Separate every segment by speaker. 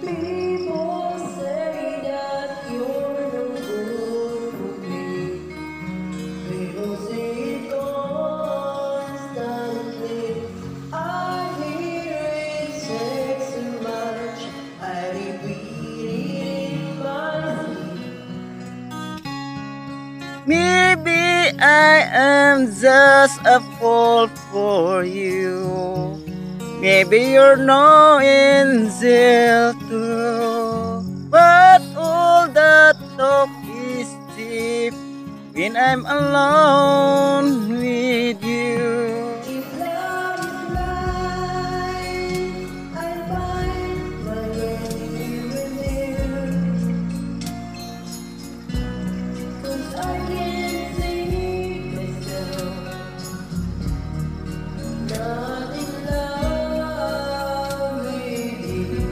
Speaker 1: People say that you're no good for me. People say it constantly. I hear it say so much. I repeat it in my sleep.
Speaker 2: Maybe I am just a fool for you. Maybe you're no angel too. But all that talk is cheap when I'm alone with you.
Speaker 1: If love is blind, I'll find my way with you. 'Cause I can't see myself not in love with you.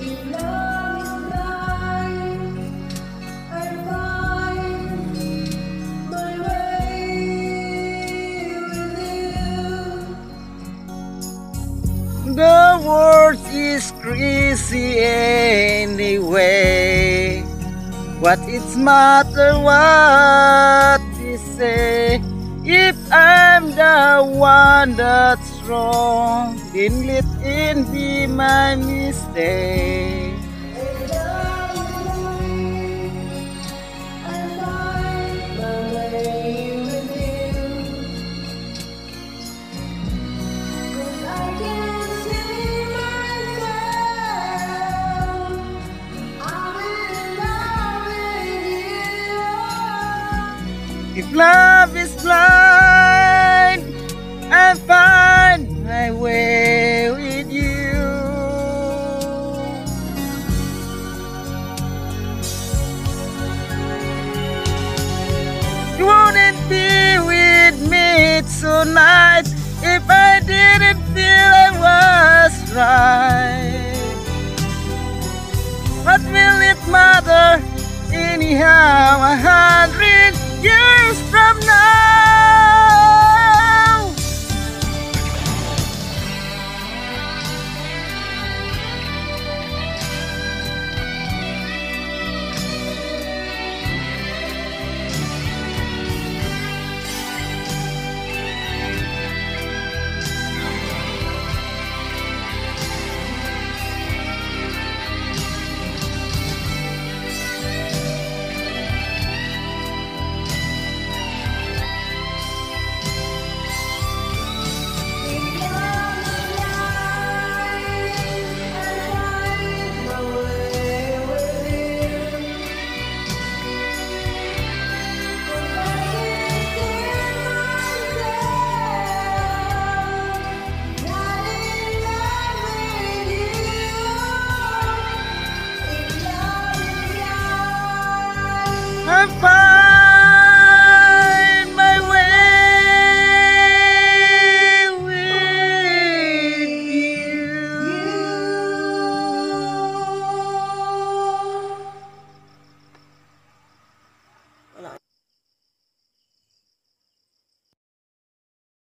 Speaker 1: If love is blind, I'll find my way with you.
Speaker 2: The world is crazy anyway. What it's matter what they say? If I'm the one that's wrong, then let it be my mistake.
Speaker 1: If love is blind, I'll find my way with you. 'Cause I can't see myself. I'm in love with you.
Speaker 2: If love is blind, I'll find my way with you. You wouldn't be with me tonight if I didn't feel I was right. What will it matter anyhow 100 years from now? I'm fine.